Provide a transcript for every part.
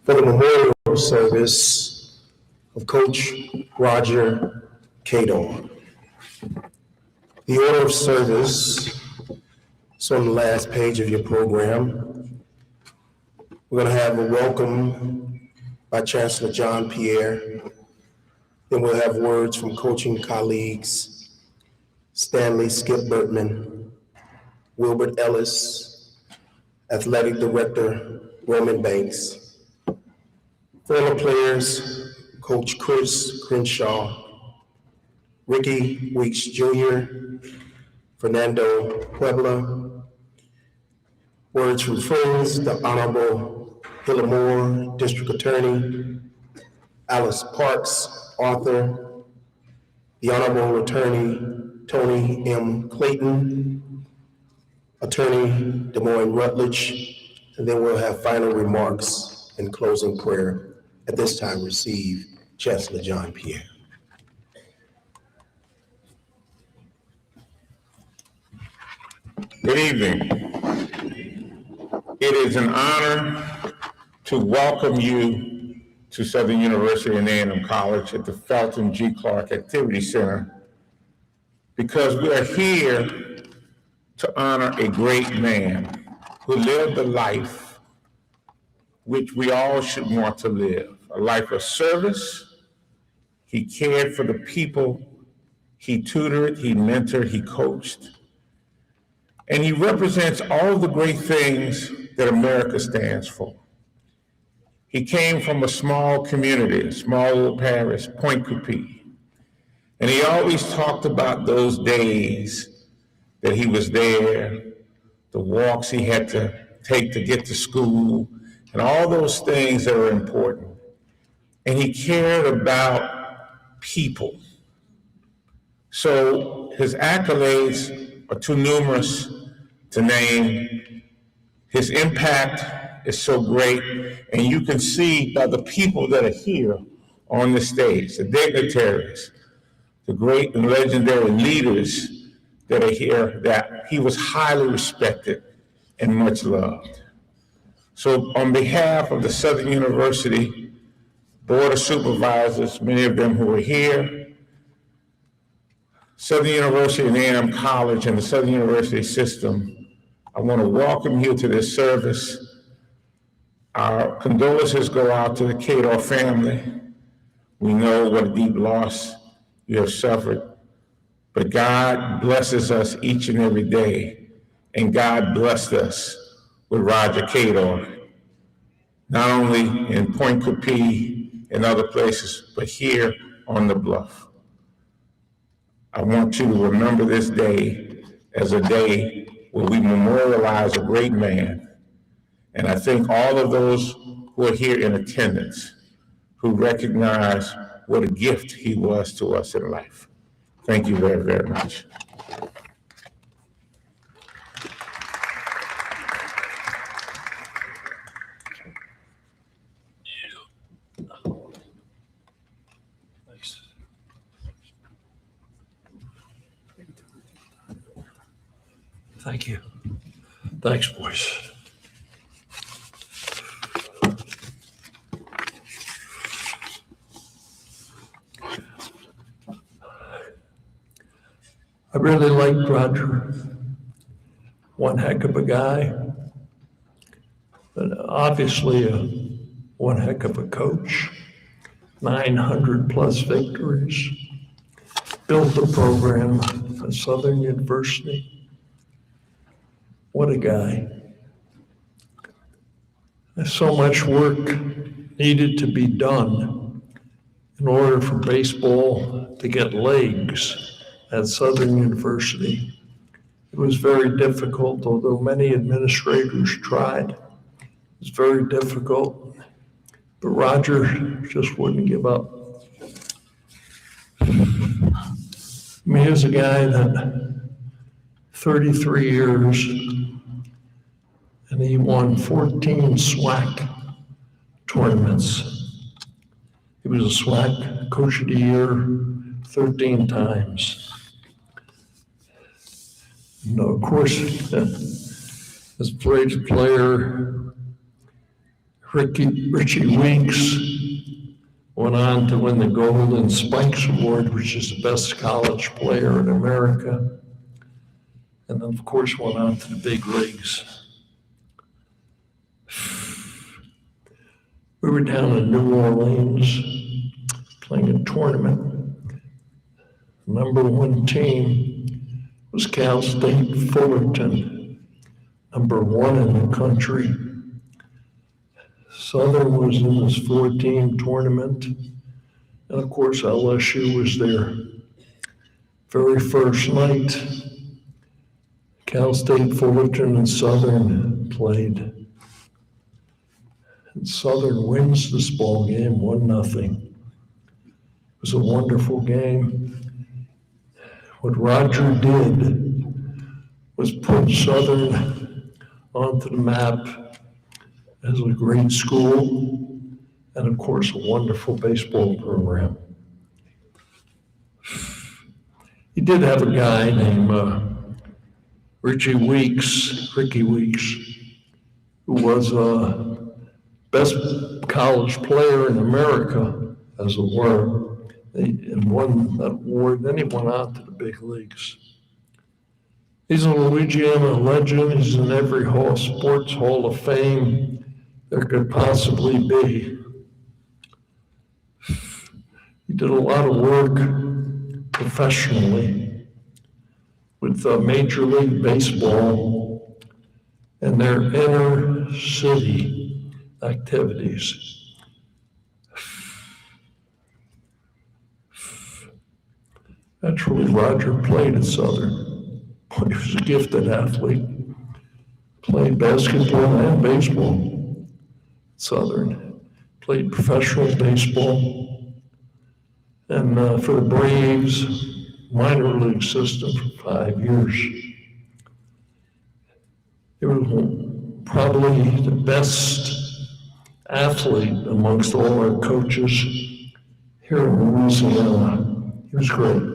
For the memorial service of Coach Roger Cador. The order of service is on the last page of your program. We're going to have a welcome by Chancellor John Pierre. Then we'll have words from coaching colleagues Stanley Skip Burtman, Wilbert Ellis, Athletic Director Roman Banks, former players Coach Chris Crenshaw, Ricky Weeks Jr., Fernando Puebla, words from friends, the Honorable Hilla Moore, District Attorney, Alice Parks, author, the Honorable Attorney Tony M. Clayton, Attorney Des Moines Rutledge, and then we'll have final remarks and closing prayer. At this time, receive Chancellor John Pierre. Good evening. It is an honor to welcome you to Southern University and A&M College at the Felton G. Clark Activity Center, because we are here to honor a great man who lived a life which we all should want to live, a life of service. He cared for the people. He tutored, he mentored, he coached. And he represents all the great things that America stands for. He came from a small community, a small little parish, Point Coupee. And he always talked about those days that he was there, the walks he had to take to get to school, and all those things that are important. And he cared about people. So his accolades are too numerous to name. His impact is so great, and you can see by the people that are here on the stage, the dignitaries, the great and legendary leaders that are here, that he was highly respected and much loved. So on behalf of the Southern University Board of Supervisors, many of them who are here, Southern University and A&M College and the Southern University system, I want to welcome you to this service. Our condolences go out to the Cador family. We know what a deep loss you have suffered, but God blesses us each and every day, and God blessed us with Roger Cador, not only in Point Coupee and other places, but here on the bluff. I want you to remember this day as a day where we memorialize a great man. And I thank all of those who are here in attendance who recognize what a gift he was to us in life. Thank you very, very much. Thank you. Thanks, boys. I really liked Roger. One heck of a guy, but obviously one heck of a coach. 900 plus victories. Built a program at Southern University. What a guy. There's so much work needed to be done in order for baseball to get legs at Southern University. It was very difficult, although many administrators tried. It was very difficult, but Roger just wouldn't give up. I mean, here's a guy that 33 years, and he won 14 SWAC tournaments. He was a SWAC Coach of the Year 13 times. And of course, as played player, Richie Weeks went on to win the Golden Spikes Award, which is the best college player in America. And then, of course, went on to the big leagues. We were down in New Orleans playing a tournament. Number one team was Cal State Fullerton, number one in the country. Southern was in this 4-team tournament. And of course, LSU was there. Very first night, Cal State Fullerton and Southern played. And Southern wins this ball game 1-0. It was a wonderful game. What Roger did was put Southern onto the map as a great school and, of course, a wonderful baseball program. He did have a guy named Ricky Weeks, who was best college player in America, as it were, and won that award. Then he went on to the big leagues. He's a Louisiana legend. He's in every sports hall of fame there could possibly be. He did a lot of work professionally with Major League Baseball and their inner city activities. Naturally, Roger played at Southern. He was a gifted athlete, played basketball and baseball at Southern, played professional baseball, and for the Braves, minor league system for 5 years. He was probably the best athlete amongst all our coaches here in Louisiana. He was great.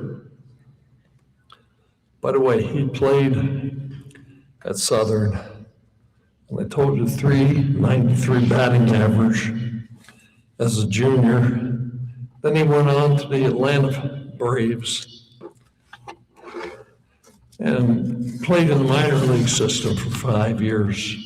By the way, he played at Southern, and I told you 393 batting average as a junior. Then he went on to the Atlanta Braves and played in the minor league system for 5 years.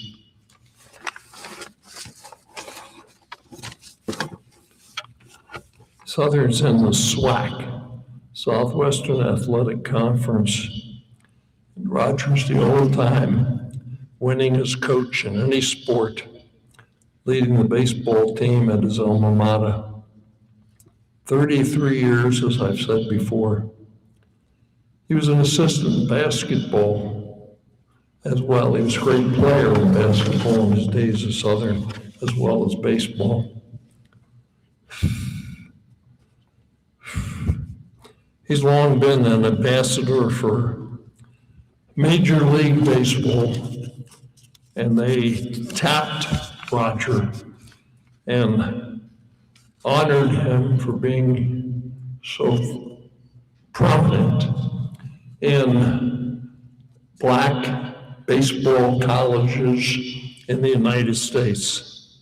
Southern's in the SWAC, Southwestern Athletic Conference. And Roger's the all-time winningest coach in any sport, leading the baseball team at his alma mater. 33 years, as I've said before. He was an assistant in basketball as well. He was a great player in basketball in his days at Southern, as well as baseball. He's long been an ambassador for Major League Baseball, and they tapped Roger and honored him for being so prominent in black baseball colleges in the United States.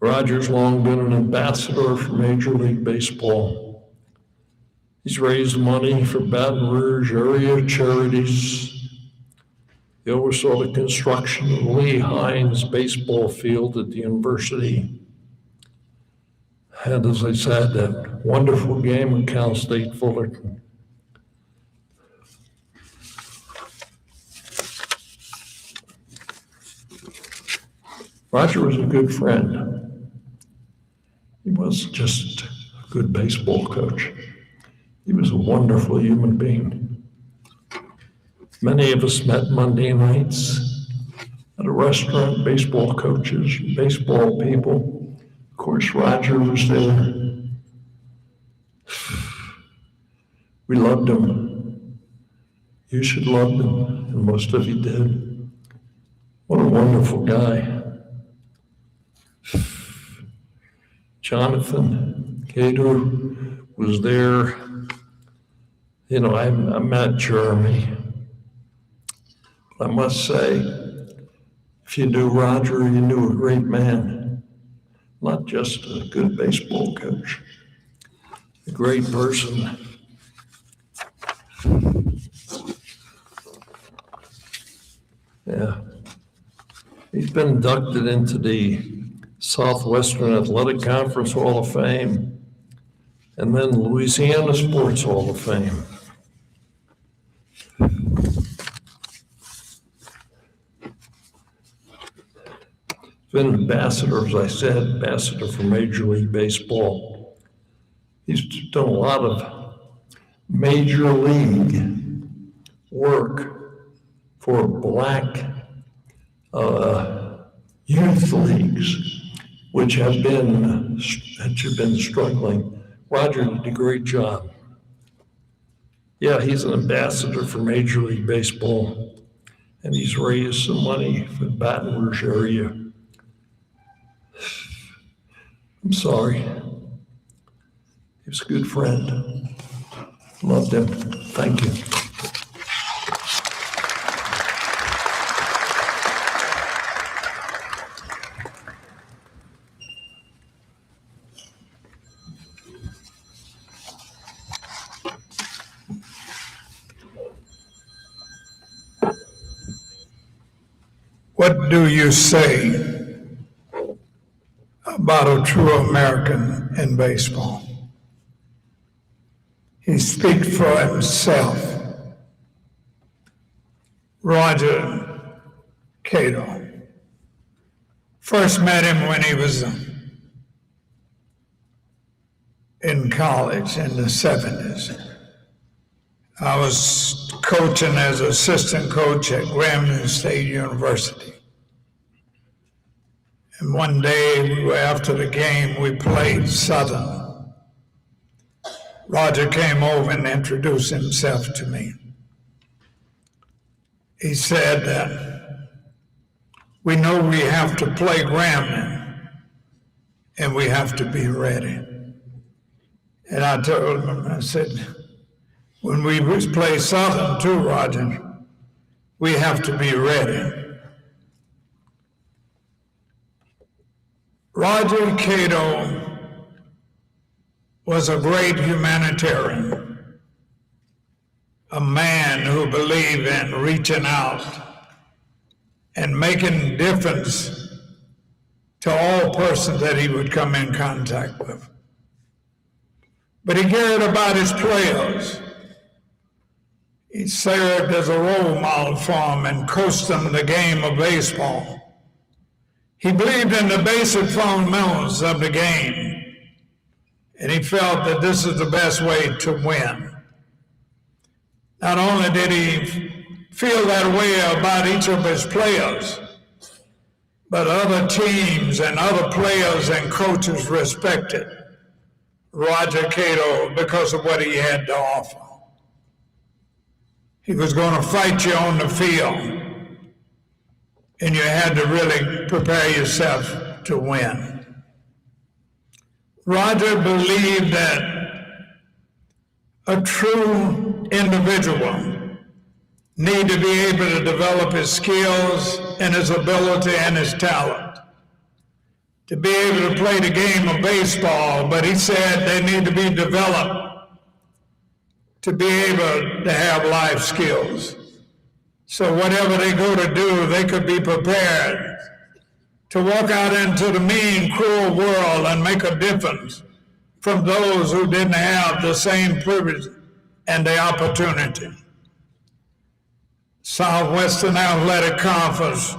Roger's long been an ambassador for Major League Baseball. He's raised money for Baton Rouge area charities. He oversaw the construction of Lee Hines baseball field at the university. And as I said, that wonderful game at Cal State Fullerton. Roger was a good friend. He wasn't just a good baseball coach. He was a wonderful human being. Many of us met Monday nights at a restaurant, baseball coaches, baseball people. Of course, Roger was there. We loved him. You should love him, and most of you did. What a wonderful guy. Jonathan Cador was there. You know, I met Jeremy. I must say, if you knew Roger, you knew a great man, not just a good baseball coach, a great person. Yeah. He's been inducted into the Southwestern Athletic Conference Hall of Fame and then Louisiana Sports Hall of Fame. Been an ambassador, as I said, ambassador for Major League Baseball. He's done a lot of major league work for black youth leagues, which have been struggling. Roger did a great job. Yeah, he's an ambassador for Major League Baseball, and he's raised some money for the Baton Rouge area. I'm sorry. He was a good friend. Loved him. Thank you. What do you say about a true American in baseball? He speaks for himself. Roger Cador. First met him when he was in college in the 70s. I was coaching as assistant coach at Grambling State University. And one day, after the game, we played Southern. Roger came over and introduced himself to me. He said, we know we have to play Grambling, and we have to be ready. And I told him, I said, when we play Southern too, Roger, we have to be ready. Roger Cador was a great humanitarian, a man who believed in reaching out and making a difference to all persons that he would come in contact with. But he cared about his players. He served as a role model for them and coached them the game of baseball. He believed in the basic fundamentals of the game, and he felt that this is the best way to win. Not only did he feel that way about each of his players, but other teams and other players and coaches respected Roger Cador because of what he had to offer. He was going to fight you on the field, and you had to really prepare yourself to win. Roger believed that a true individual needed to be able to develop his skills and his ability and his talent to be able to play the game of baseball, but he said they need to be developed to be able to have life skills. So whatever they go to do, they could be prepared to walk out into the mean, cruel world and make a difference from those who didn't have the same privilege and the opportunity. Southwestern Athletic Conference,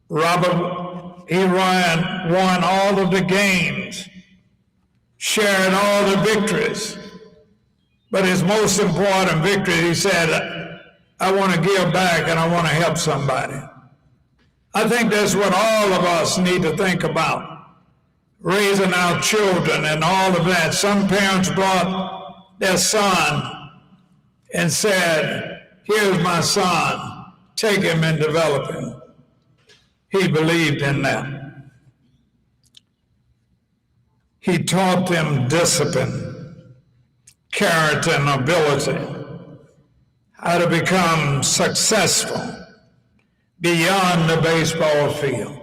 Robert E. Ryan won all of the games, shared all the victories. But his most important victory, he said, I want to give back and I want to help somebody. I think that's what all of us need to think about, raising our children and all of that. Some parents brought their son and said, here's my son, take him and develop him. He believed in that. He taught them discipline, character, and ability, how to become successful beyond the baseball field.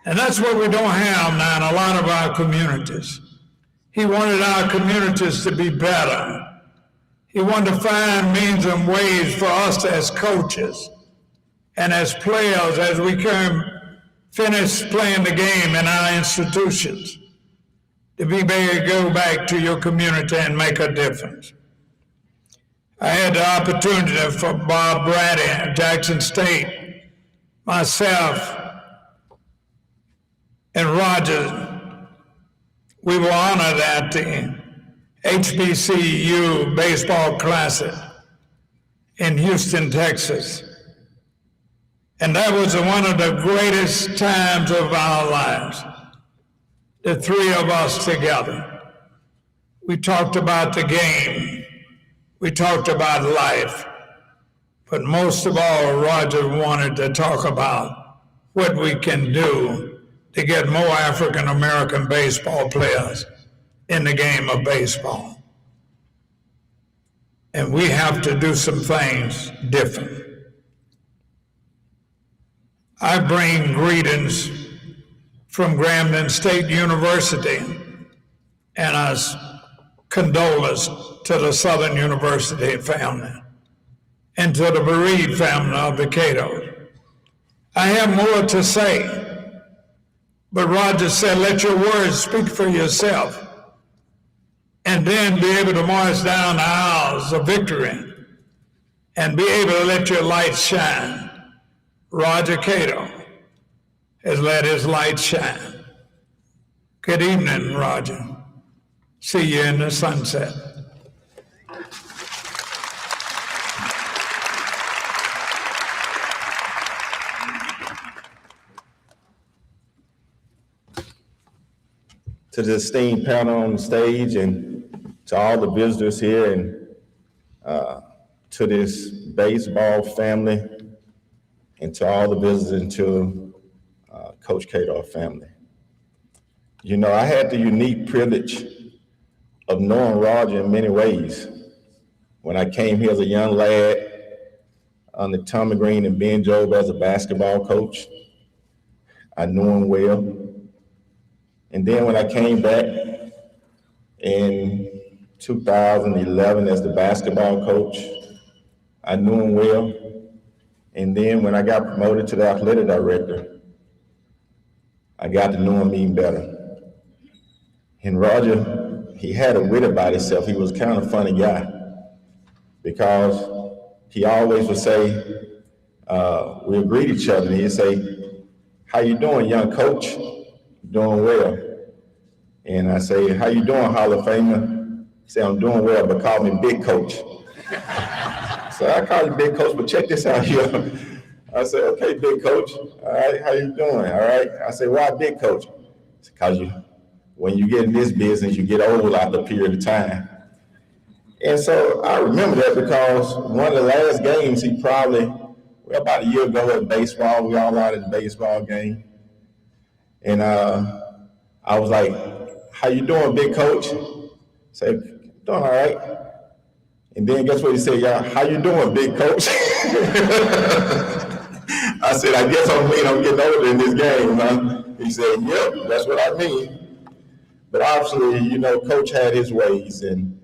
And that's what we don't have now in a lot of our communities. He wanted our communities to be better. He wanted to find means and ways for us as coaches and as players as we can finish playing the game in our institutions, to be able to go back to your community and make a difference. I had the opportunity for Bob Brady at Jackson State, myself, and Roger. We were honored at the HBCU Baseball Classic in Houston, Texas. And that was one of the greatest times of our lives. The three of us together. We talked about the game. We talked about life, but most of all, Roger wanted to talk about what we can do to get more African American baseball players in the game of baseball. And we have to do some things different. I bring greetings from Grambling State University and as condolence to the Southern University family and to the bereaved family of the Cador. I have more to say, but Roger said, let your words speak for yourself, and then be able to march down the aisles of victory and be able to let your light shine. Roger Cador has let his light shine. Good evening, Roger. See you in the sunset. To the esteemed panel on the stage and to all the visitors here and to this baseball family and to all the visitors and to Coach Cador family. You know, I had the unique privilege of knowing Roger in many ways. When I came here as a young lad under Tommy Green and Ben Job as a basketball coach, I knew him well. And then when I came back in 2011 as the basketball coach, I knew him well. And then when I got promoted to the athletic director, I got to know him even better. And Roger, he had a wit about himself. He was kind of a funny guy because he always would say, we'd greet each other and he'd say, how you doing, young coach? Doing well. And I say, how you doing, Hall of Famer? He said, I'm doing well, but call me Big Coach. So I call you Big Coach, but check this out here. I said, okay, Big Coach. All right, how you doing? All right. I said, why Big Coach? Because when you get in this business, you get old after a period of time. And so I remember that because one of the last games he probably, about a year ago at baseball, we all out at the baseball game. And I was like, how you doing, Big Coach? I said, doing all right. And then guess what he said, y'all, how you doing, Big Coach? I said, I guess I'm getting older in this game, huh? He said, yep, that's what I mean. But obviously, you know, Coach had his ways, and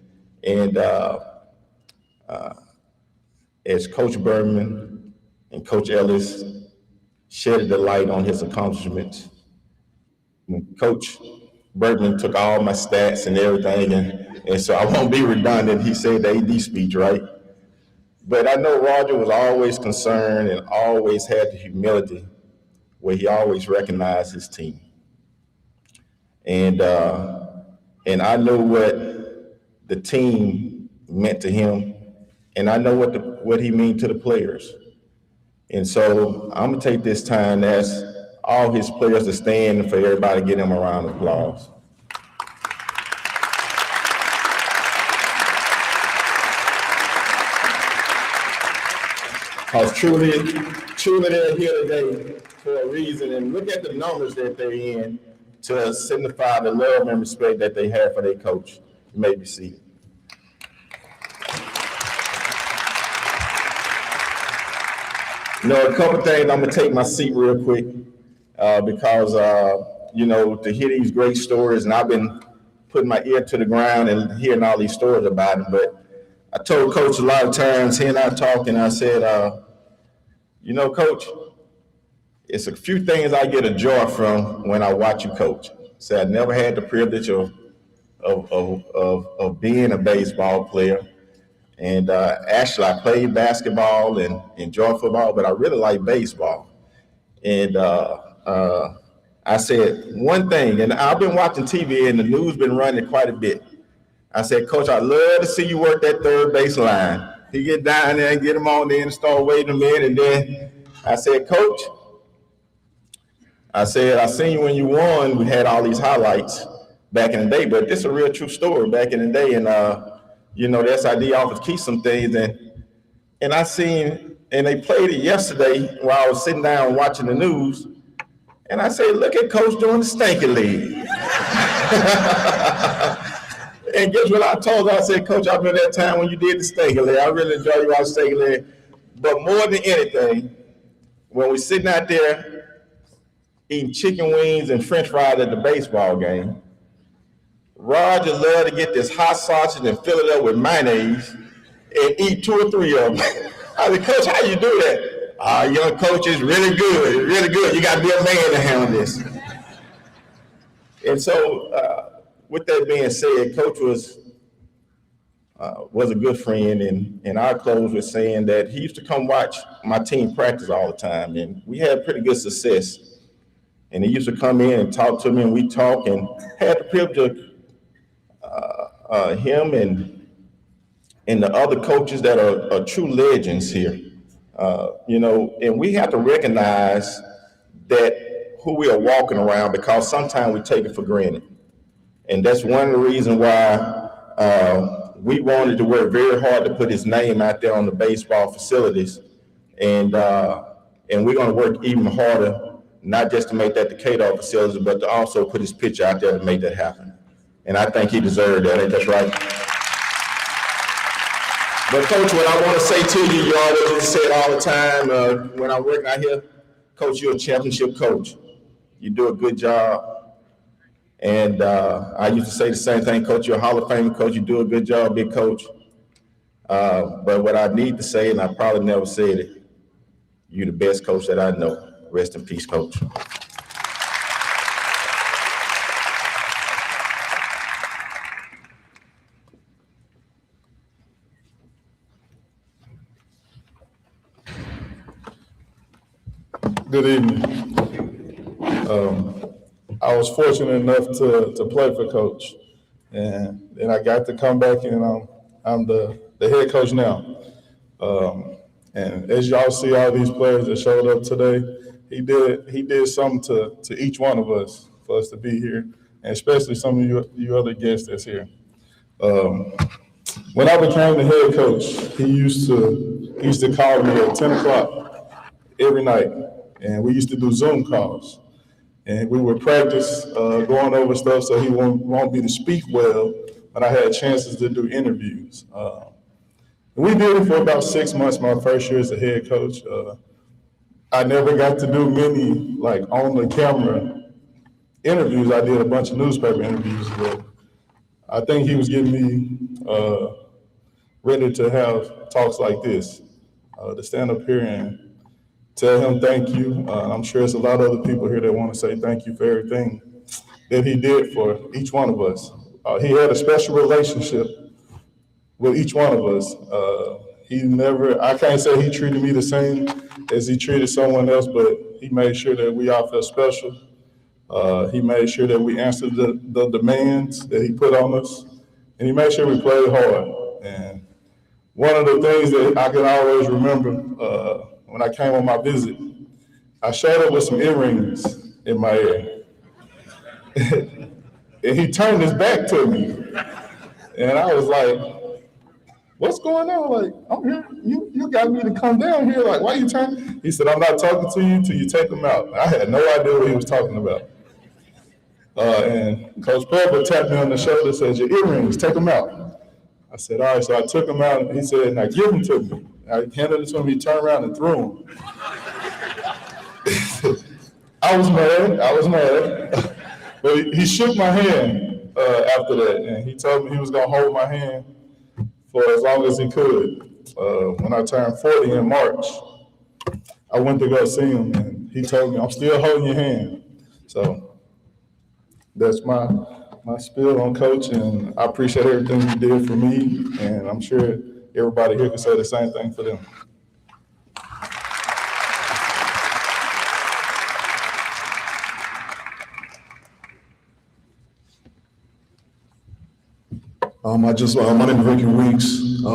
as Coach Berman and Coach Ellis shedded the light on his accomplishments, when Coach Bergman took all my stats and everything, and so I won't be redundant, he said the AD speech, right? But I know Roger was always concerned and always had the humility where he always recognized his team. And I know what the team meant to him, and I know what he means to the players. And so I'm gonna take this time to ask all his players to stand and for everybody to give him a round of applause. Because truly they're here today for a reason, and look at the numbers that they're in to signify the love and respect that they have for their coach. You may be seated. You know, a couple things, I'm gonna take my seat real quick because, you know, to hear these great stories, and I've been putting my ear to the ground and hearing all these stories about it, but I told Coach a lot of times, he and I talked, and I said, you know, Coach, it's a few things I get a joy from when I watch you coach. So I never had the privilege of being a baseball player. And actually, I played basketball and enjoyed football, but I really like baseball. And I said one thing, and I've been watching TV, and the news been running quite a bit. I said, Coach, I'd love to see you work that third base line. He get down there and get him on there and start waiting a minute. And then I said, Coach, I said, I seen you when you won. We had all these highlights back in the day, but this is a real true story back in the day. And the SID office keeps some things, and I seen, and they played it yesterday while I was sitting down watching the news, and I said, look at Coach doing the stinky leg. And guess what I told her? I said, Coach, I remember that time when you did the stinky leg. I really enjoy you out stinky leg. But more than anything, when we're sitting out there eating chicken wings and french fries at the baseball game, Roger loved to get this hot sausage and fill it up with mayonnaise and eat 2 or 3 of them. I said, Coach, how you do that? Young coach, is really good. It's really good. You got to be a man to handle this. And so, with that being said, Coach was a good friend, and our close with saying that he used to come watch my team practice all the time, and we had pretty good success. And he used to come in and talk to me, and we talk, and had the privilege of him and the other coaches that are true legends here. And we have to recognize that who we are walking around, because sometimes we take it for granted. And that's one of the reasons why we wanted to work very hard to put his name out there on the baseball facilities. And we're going to work even harder, not just to make that the Cador facilities, but to also put his picture out there to make that happen. And I think he deserved that. Ain't that right? But Coach, what I want to say to you, you always say it all the time when I'm working out here, Coach, you're a championship coach. You do a good job. And I used to say the same thing, Coach, you're a Hall of Fame coach. You do a good job, big coach. But what I need to say, and I probably never said it, you're the best coach that I know. Rest in peace, Coach. Good evening. I was fortunate enough to play for Coach, and I got to come back, and I'm the head coach now. And as y'all see, all these players that showed up today, he did something to each one of us for us to be here, and especially some of you other guests that's here. When I became the head coach, he used to call me at 10 o'clock every night, and we used to do Zoom calls. And we would practice going over stuff so he won't me to speak well, but I had chances to do interviews. We did it for about 6 months, my first year as a head coach. I never got to do many on the camera interviews. I did a bunch of newspaper interviews, but I think he was getting me ready to have talks like this, to stand up here and tell him thank you. I'm sure there's a lot of other people here that want to say thank you for everything that he did for each one of us. He had a special relationship with each one of us. I can't say he treated me the same as he treated someone else, but he made sure that we all felt special. He made sure that we answered the demands that he put on us, and he made sure we played hard. And one of the things that I can always remember when I came on my visit, I showed up with some earrings in my ear. And he turned his back to me. And I was like, what's going on? Like, I'm here. You got me to come down here. Like, why you turn? He said, I'm not talking to you till you take them out. I had no idea what he was talking about. And Coach Pepper tapped me on the shoulder and said, your earrings, take them out. I said, all right. So I took them out, and he said, now give them to me. I handed it to him, he turned around and threw them. I was mad. But he shook my hand after that, and he told me he was gonna hold my hand for as long as he could. When I turned 40 in March, I went to go see him, and he told me, I'm still holding your hand. So that's my spiel on Coach, and I appreciate everything you did for me, and I'm sure everybody here can say the same thing for them. My name is Ricky Weeks. I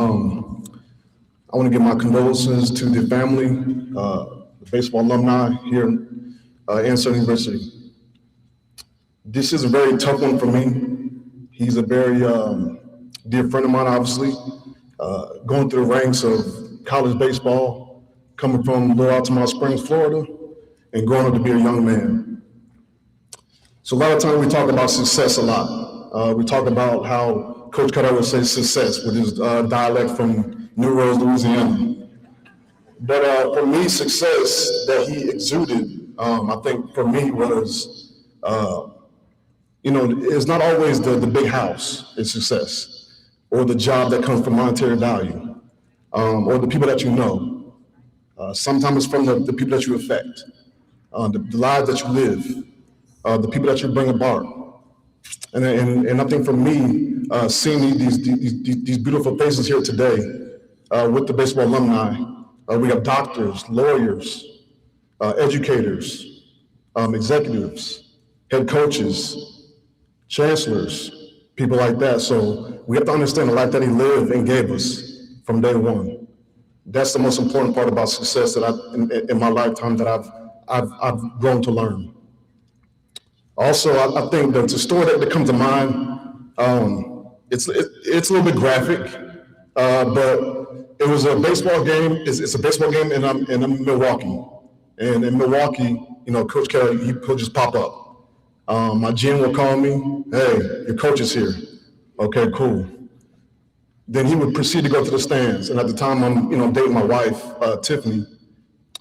want to give my condolences to the family, the baseball alumni here at Southern University. This is a very tough one for me. He's a very dear friend of mine, obviously, going through the ranks of college baseball, coming from Little Altamont Springs, Florida, and growing up to be a young man. So a lot of times we talk about success a lot. We talk about how Coach Cador would say success with his dialect from New Orleans, Louisiana. But for me, success that he exuded, I think for me was, it's not always the big house is success, or the job that comes from monetary value, or the people that you know. Sometimes it's from the people that you affect, the lives that you live, the people that you bring about. And I think for me, seeing these beautiful faces here today with the baseball alumni, we have doctors, lawyers, educators, executives, head coaches, chancellors, people like that. So we have to understand the life that he lived and gave us from day one. That's the most important part about success that in my lifetime that I've grown to learn. Also, I think that the story that comes to mind, it's a little bit graphic, but it was a baseball game. It's a baseball game in Milwaukee, and in Milwaukee, Coach Kelly, he'll just pop up. My GM will call me, "Hey, your coach is here." Okay, cool. Then he would proceed to go to the stands, and at the time I'm dating my wife, Tiffany,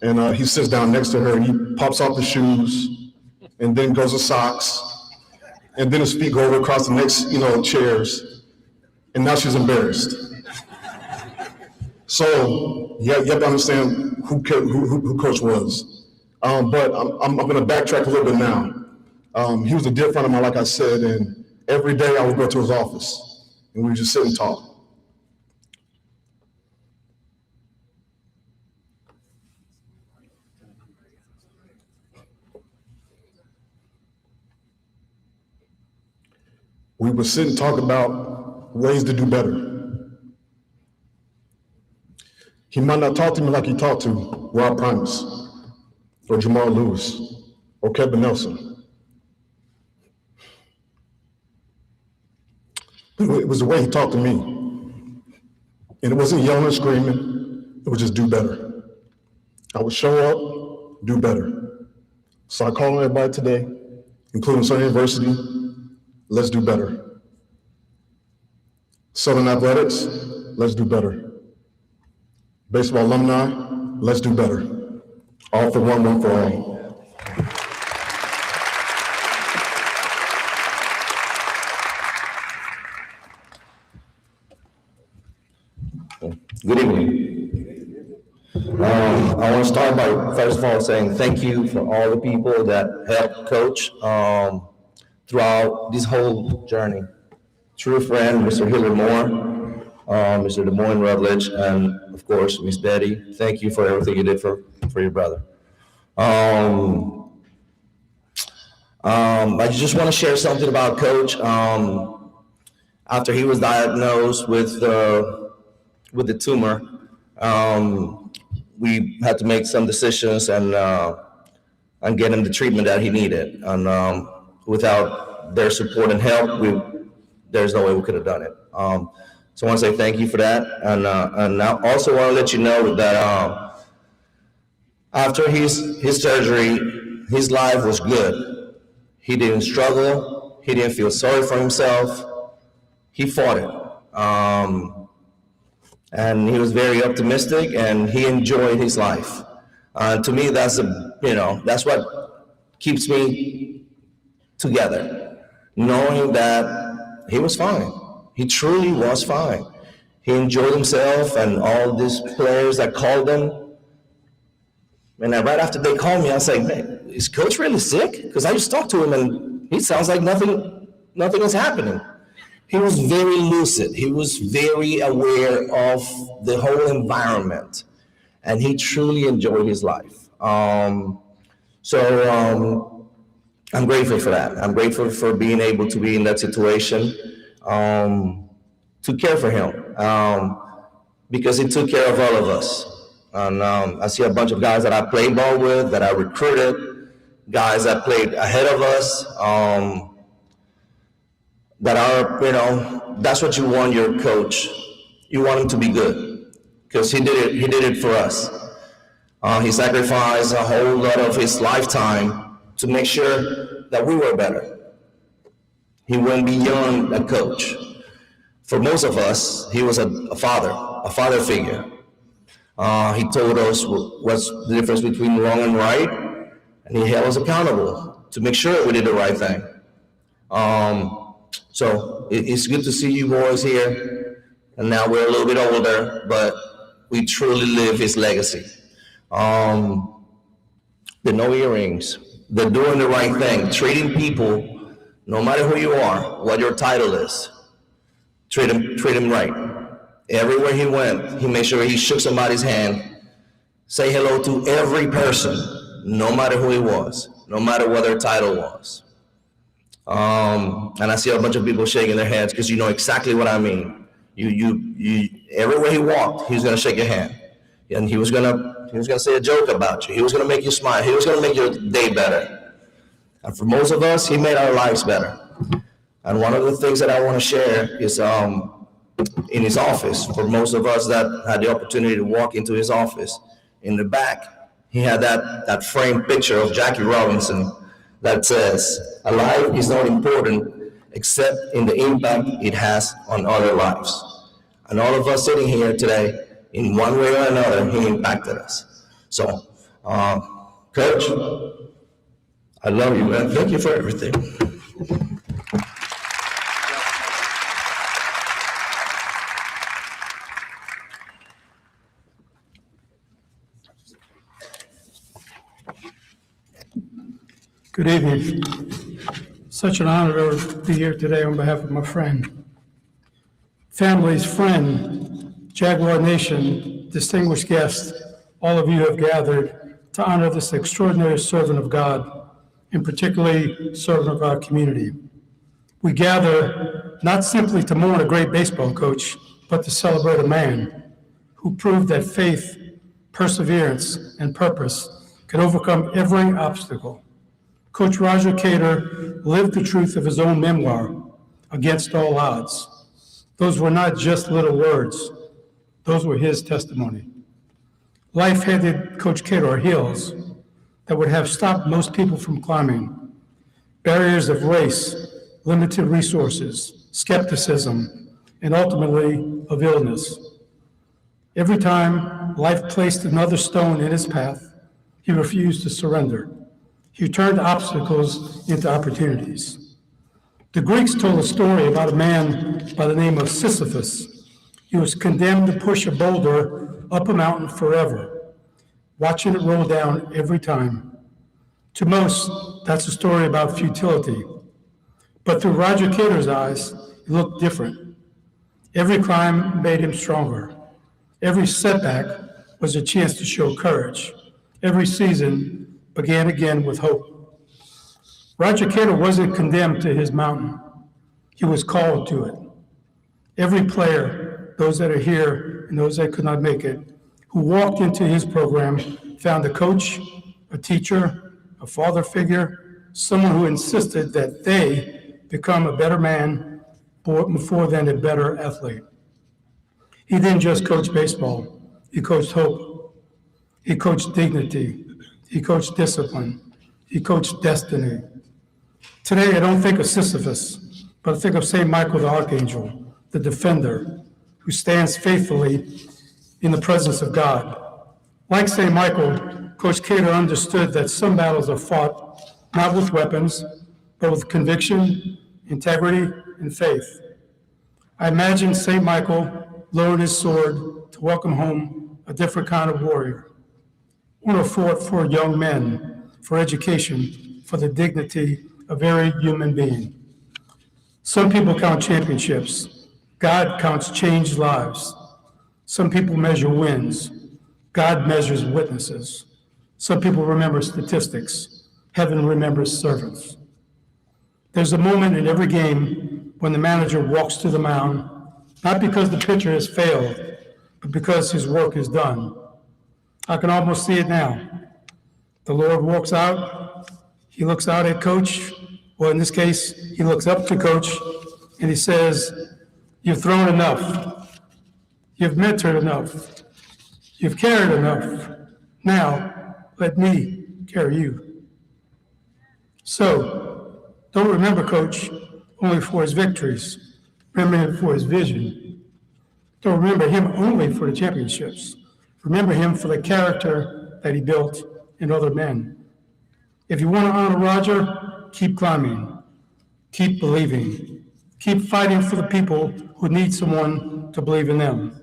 and he sits down next to her and he pops off the shoes, and then goes to socks, and then his feet go over across the next chairs, and now she's embarrassed. So you have to understand who Coach was. But I'm going to backtrack a little bit now. He was a dear friend of mine, like I said, and every day I would go to his office, and we would just sit and talk. We would sit and talk about ways to do better. He might not talk to me like he talked to Rob Primus, or Jamal Lewis, or Kevin Nelson. It was the way he talked to me. And it wasn't yelling or screaming, it was just do better. I would show up, do better. So I call on everybody today, including Southern University, let's do better. Southern Athletics, let's do better. Baseball alumni, let's do better. All for one for all. Good evening. I want to start by first of all saying thank you for all the people that helped Coach throughout this whole journey. True friend, Mr. Hiller Moore, Mr. Des Moines Rutledge, and of course, Miss Betty. Thank you for everything you did for your brother. I just want to share something about Coach. After he was diagnosed with the tumor, we had to make some decisions and get him the treatment that he needed. And without their support and help, there's no way we could have done it. So I want to say thank you for that. And I also want to let you know that after his surgery, his life was good. He didn't struggle. He didn't feel sorry for himself. He fought it. And he was very optimistic, and he enjoyed his life. To me, that's what keeps me together, knowing that he was fine. He truly was fine. He enjoyed himself, and all these players that called him. And right after they called me, I was like, "Man, is Coach really sick?" Because I just talked to him, and he sounds like nothing is happening. He was very lucid. He was very aware of the whole environment, and he truly enjoyed his life. So I'm grateful for that. I'm grateful for being able to be in that situation, to care for him, because he took care of all of us. And I see a bunch of guys that I played ball with, that I recruited, guys that played ahead of us, that are, that's what you want your coach. You want him to be good, because he did it for us. He sacrificed a whole lot of his lifetime to make sure that we were better. He went beyond a coach. For most of us, he was a father figure. He told us what's the difference between wrong and right, and he held us accountable to make sure we did the right thing. So it's good to see you boys here, and now we're a little bit older, but we truly live his legacy. The no earrings, the doing the right thing, treating people, no matter who you are, what your title is, treat him right. Everywhere he went, he made sure he shook somebody's hand, say hello to every person, no matter who he was, no matter what their title was. And I see a bunch of people shaking their heads because you know exactly what I mean. You everywhere he walked, he was gonna shake your hand, and he was gonna say a joke about you. He was gonna make you smile. He was gonna make your day better. And for most of us, he made our lives better. And one of the things that I want to share is in his office. For most of us that had the opportunity to walk into his office, in the back, he had that framed picture of Jackie Robinson that says, "A life is not important except in the impact it has on other lives." And all of us sitting here today, in one way or another, he impacted us. So, Coach, I love you, man. Thank you for everything. Good evening. Such an honor to be here today on behalf of my friend, family's friend, Jaguar Nation, distinguished guests. All of you have gathered to honor this extraordinary servant of God, and particularly servant of our community. We gather not simply to mourn a great baseball coach, but to celebrate a man who proved that faith, perseverance, and purpose could overcome every obstacle. Coach Roger Cador lived the truth of his own memoir, Against All Odds. Those were not just little words. Those were his testimony. Life handed Coach Cador hills that would have stopped most people from climbing. Barriers of race, limited resources, skepticism, and ultimately of illness. Every time life placed another stone in his path, he refused to surrender. He turned obstacles into opportunities. The Greeks told a story about a man by the name of Sisyphus. He was condemned to push a boulder up a mountain forever, watching it roll down every time. To most, that's a story about futility. But through Roger Cador's eyes, it looked different. Every climb made him stronger. Every setback was a chance to show courage. Every season began again with hope. Roger Cador wasn't condemned to his mountain. He was called to it. Every player, those that are here and those that could not make it, who walked into his program found a coach, a teacher, a father figure, someone who insisted that they become a better man before then a better athlete. He didn't just coach baseball. He coached hope. He coached dignity. He coached discipline. He coached destiny. Today, I don't think of Sisyphus, but I think of St. Michael the Archangel, the defender, who stands faithfully in the presence of God. Like St. Michael, Coach Cador understood that some battles are fought not with weapons, but with conviction, integrity, and faith. I imagine St. Michael lowered his sword to welcome home a different kind of warrior. One who fought for young men, for education, for the dignity of every human being. Some people count championships. God counts changed lives. Some people measure wins. God measures witnesses. Some people remember statistics. Heaven remembers servants. There's a moment in every game when the manager walks to the mound, not because the pitcher has failed, but because his work is done. I can almost see it now. The Lord walks out, he looks out at Coach, well, in this case, he looks up to Coach, and he says, "You've thrown enough. You've mentored enough. You've carried enough. Now, let me carry you." So, don't remember Coach only for his victories. Remember him for his vision. Don't remember him only for the championships. Remember him for the character that he built in other men. If you want to honor Roger, keep climbing, keep believing, keep fighting for the people who need someone to believe in them.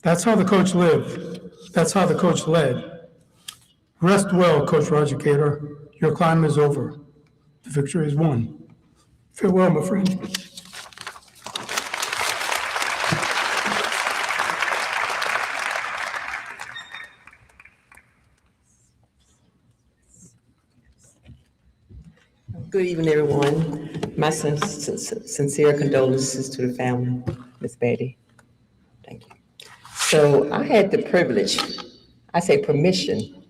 That's how the coach lived. That's how the coach led. Rest well, Coach Roger Cador. Your climb is over. The victory is won. Farewell, my friend. Good evening, everyone. My sincere condolences to the family, Miss Betty. Thank you. So I had the privilege, I say permission,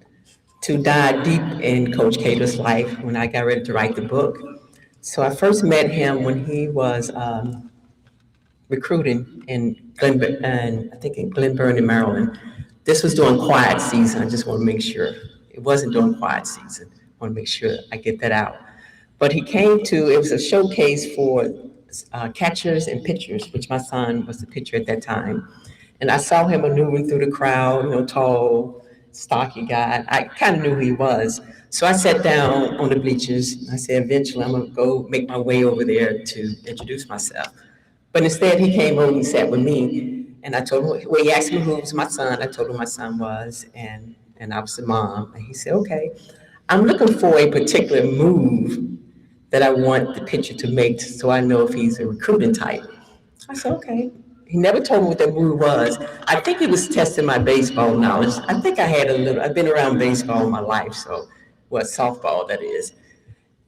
to dive deep in Coach Cador's life when I got ready to write the book. So I first met him when he was recruiting in Glen Burnie, Maryland. This was during quiet season. I just want to make sure. It wasn't during quiet season. I want to make sure I get that out. But he came to, it was a showcase for catchers and pitchers, which my son was the pitcher at that time. And I saw him maneuvering through the crowd, tall, stocky guy. I kind of knew who he was. So I sat down on the bleachers. I said, eventually I'm going to go make my way over there to introduce myself. But instead he came over and sat with me. And I told him, well, he asked me who was my son. I told him my son was, and I was the mom. And he said, okay, I'm looking for a particular move that I want the pitcher to make so I know if he's a recruiting type. I said, okay. He never told me what that move was. I think he was testing my baseball knowledge. I think I had I've been around baseball my life, so, softball that is.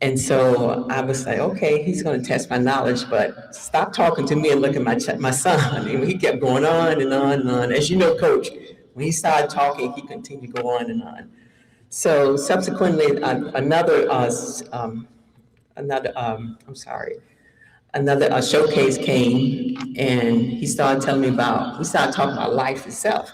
And so I was like, okay, he's gonna test my knowledge, but stop talking to me and look at my son. And he kept going on and on and on. As you know, Coach, when he started talking, he continued to go on and on. So subsequently, another showcase came, and he started talking about life itself.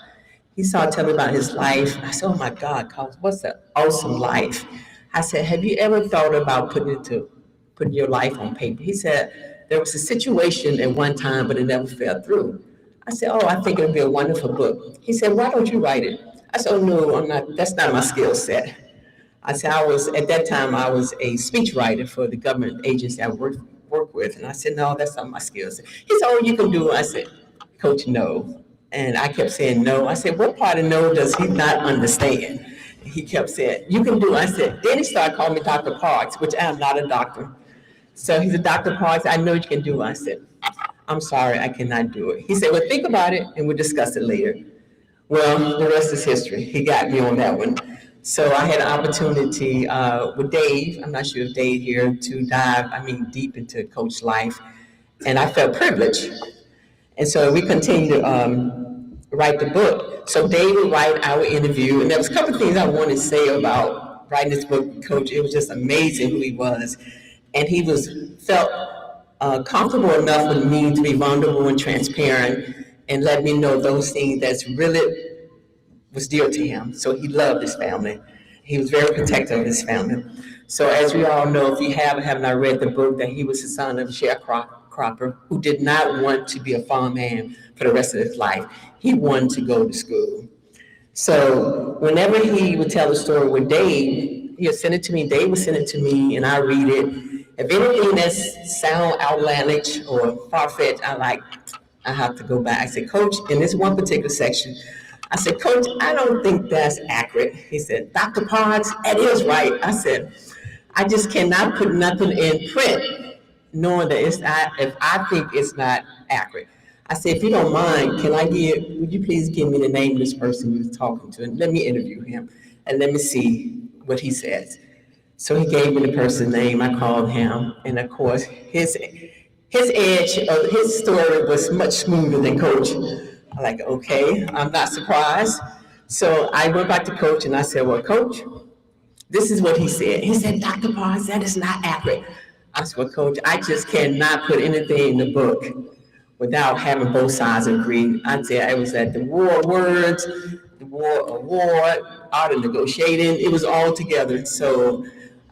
He started telling me about his life. I said, oh my God, what's an awesome life? I said, have you ever thought about putting your life on paper? He said, there was a situation at one time, but it never fell through. I said, oh, I think it would be a wonderful book. He said, why don't you write it? I said, oh no, that's not my skill set. I said, at that time, I was a speech writer for the government agency I work with. And I said, no, that's not my skill set. He said, oh, you can do it. I said, Coach, no. And I kept saying no. I said, what part of no does he not understand? He kept saying, you can do it. I said, then he started calling me Dr. Parks, which I am not a doctor. So he said, Dr. Parks, I know you can do it. I said, I'm sorry, I cannot do it. He said, well, think about it and we'll discuss it later. Well, the rest is history. He got me on that one. So I had an opportunity with Dave, I'm not sure if Dave here, to dive, deep into Coach's life. And I felt privileged. And so we continued to write the book. So Dave would write our interview. And there was a couple of things I wanted to say about writing this book with Coach. It was just amazing who he was. And he felt comfortable enough with me to be vulnerable and transparent and let me know those things that's really was dear to him. So he loved his family. He was very protective of his family. So as we all know, if you have not read the book, that he was the son of a sharecropper who did not want to be a farmhand for the rest of his life. He wanted to go to school. So whenever he would tell a story with Dave, he would send it to me, Dave would send it to me, and I read it. If anything that sound outlandish or far-fetched, I have to go back. I said, Coach, in this one particular section, I said, Coach, I don't think that's accurate. He said, Dr. Parks, that is right. I said, I just cannot put nothing in print knowing that it's not, if I think it's not accurate. I said, if you don't mind, would you please give me the name of this person you were talking to and let me interview him and let me see what he says. So he gave me the person's name, I called him, and of course, his edge of his story was much smoother than Coach. I'm like, okay, I'm not surprised. So I went back to Coach and I said, well, Coach, this is what he said. He said, Dr. Parks, that is not accurate. I said, well, Coach, I just cannot put anything in the book without having both sides agree. I said, it was at the war of words, the war of war, art of negotiating. It was all together. So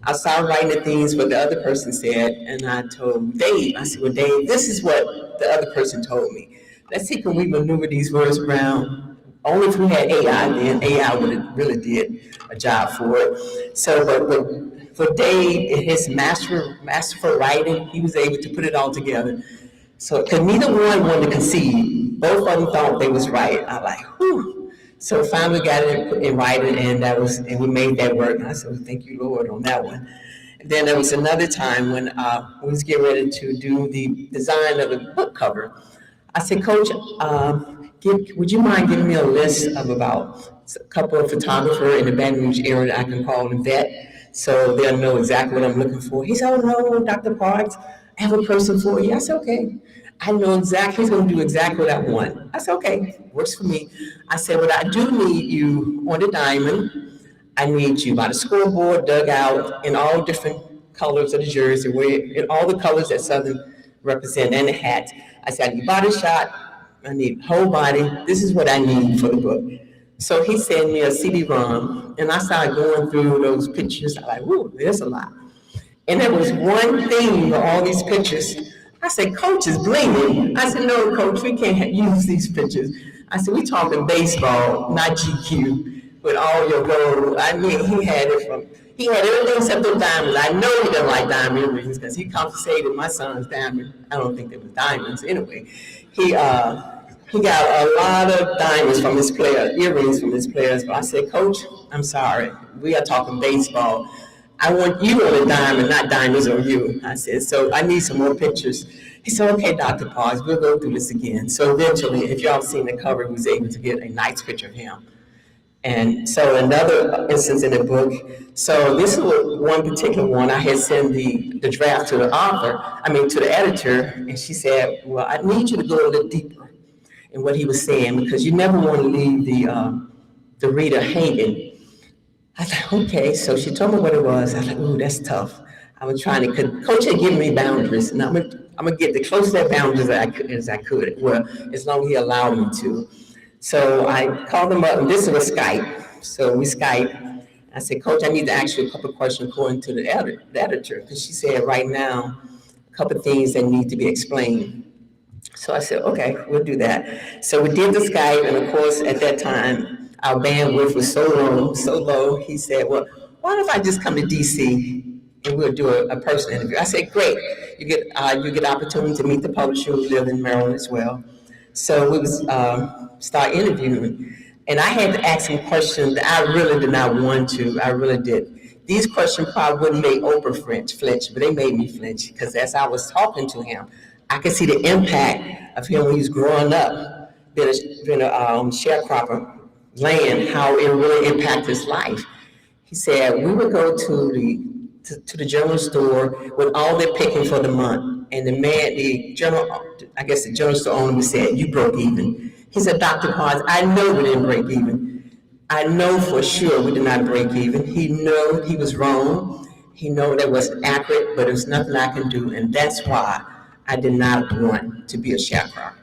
I started writing the things what the other person said, and I told Dave, I said, well, Dave, this is what the other person told me. Let's see, can we maneuver these words around? Only if we had AI, then AI would have really did a job for it. So, but for Dave, in his masterful writing, he was able to put it all together. So, because neither one wanted to concede, both of them thought they was right. I like, whew. So finally got it in writing, and we made that work. And I said, well, thank you, Lord, on that one. And then there was another time when we was getting ready to do the design of the book cover. I said, Coach, would you mind giving me a list of about a couple of photographers in the Baton Rouge area that I can call and vet, so they'll know exactly what I'm looking for? He said, oh, no, Dr. Parks, I have a person for you. I said, okay. I know exactly, he's going to do exactly what I want. I said, okay, works for me. I said, but I do need you on the diamond. I need you by the scoreboard, dug out in all different colors of the jersey, in all the colors that Southern represent, and the hat. I said, I need body shot, I need whole body. This is what I need for the book. So he sent me a CD-ROM, and I started going through those pictures. I'm like, ooh, there's a lot. And there was one thing for all these pictures. I said, Coach is blinging. I said, no, Coach, we can't use these pictures. I said, we talking baseball, not GQ, with all your gold. I mean, he had everything except the diamonds. I know he doesn't like diamond earrings because he confiscated my son's diamond. I don't think they were diamonds anyway. He got a lot of diamonds from his players, earrings from his players. But I said, Coach, I'm sorry. We are talking baseball. I want you on a diamond, not diamonds on you. I said, so I need some more pictures. He said, okay, Dr. Paz, we'll go through this again. So eventually, if y'all seen the cover, he was able to get a nice picture of him. And so another instance in the book, so this is one particular one, I had sent the draft to the editor, and she said, well, I need you to go a little deeper in what he was saying, because you never want to leave the reader hanging. I thought, okay, so she told me what it was. I was like, ooh, that's tough. I was trying to, because Coach had given me boundaries, and I'm gonna get the closest to that boundaries as I could, well, as long as he allowed me to. So I called him up, and this was Skype. So we Skype. I said, Coach, I need to ask you a couple of questions according to the editor, because she said right now, a couple of things that need to be explained. So I said, okay, we'll do that. So we did the Skype, and of course, at that time, our bandwidth was so low. He said, well, why don't I just come to DC and we'll do a personal interview? I said, great. You get opportunity to meet the publisher who live in Maryland as well. So we was start interviewing. And I had to ask him questions that I really did not want to. I really did. These questions probably wouldn't make Oprah flinch, but they made me flinch, because as I was talking to him, I could see the impact of him when he was growing up, being a sharecropper, land, how it really impacted his life. He said, we would go to the general store with all their picking for the month. And the general store owner would say, you broke even. He said, Dr. Paz, I know we didn't break even. I know for sure we did not break even. He knew he was wrong. He knew that wasn't accurate, but there's nothing I can do. And that's why I did not want to be a sharecropper.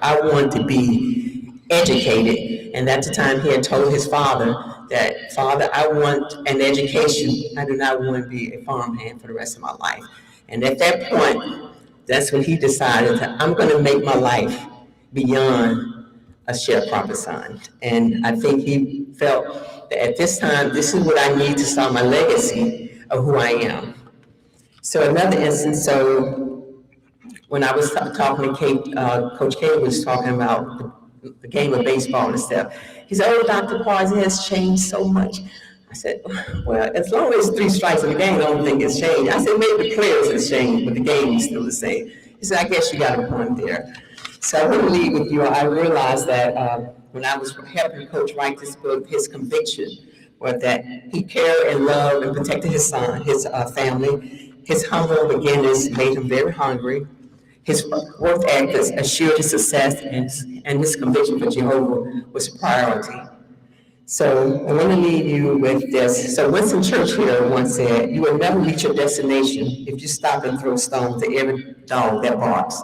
I wanted to be educated. And at the time he had told his father that, Father, I want an education. I do not want to be a farmhand for the rest of my life. And at that point, that's when he decided that I'm going to make my life beyond a sharecropper son. And I think he felt that at this time, this is what I need to start my legacy of who I am. So another instance, when I was talking to Coach K was talking about the game of baseball and stuff. He said, oh, Dr. Paz, it has changed so much. I said, well, as long as 3 strikes in the game, I don't think it's changed. I said, maybe the players has changed, but the game is still the same. He said, I guess you got a point there. So I want to leave with you. I realized that when I was helping Coach write this book, his conviction was that he cared and loved and protected his son, his family. His humble beginnings made him very hungry. His work ethic assured his success, and his conviction for Jehovah was a priority. So I want to leave you with this. So Winston Churchill once said, "You will never reach your destination if you stop and throw stones at every dog that barks."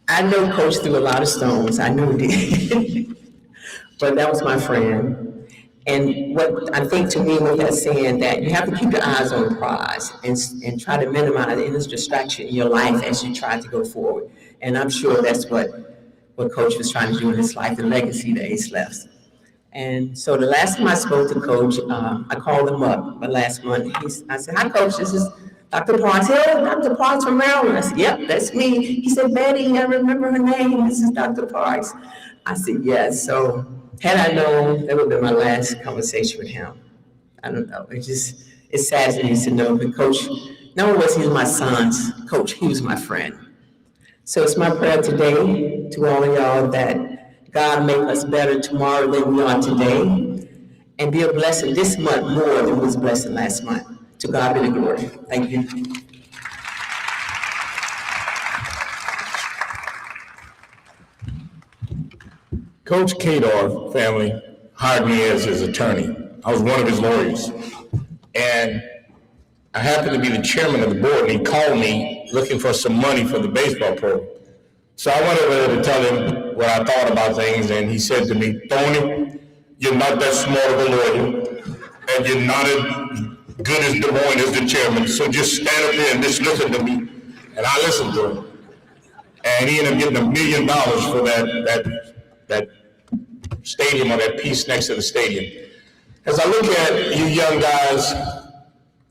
I know Coach threw a lot of stones. I knew he did. But that was my friend. And what I think to me with that saying that you have to keep your eyes on the prize and try to minimize any distraction in your life as you try to go forward. And I'm sure that's what Coach was trying to do in his life, the legacy that he's left. And so the last time I spoke to Coach, I called him up last month. I said, "Hi, Coach, this is Dr. Parks." "Hey, Dr. Parks from Maryland." I said, "Yep, that's me." He said, "Betty, I remember her name. This is Dr. Parks." I said, "Yes." So had I known, that would have been my last conversation with him. I don't know. It saddens me to know that Coach, not only was he my son's coach, he was my friend. So it's my prayer today to all of y'all that God make us better tomorrow than we are today, and be a blessing this month more than was blessed last month. To God be the glory. Thank you. Coach Cador family hired me as his attorney. I was one of his lawyers. And I happened to be the chairman of the board, and he called me looking for some money for the baseball program. So I went over there to tell him what I thought about things, and he said to me, "Tony, you're not that smart of a lawyer, and you're not as good as Des Moines as the chairman, so just stand up here and just listen to me." And I listened to him. And he ended up getting $1 million for that stadium, or that piece next to the stadium. As I look at you young guys,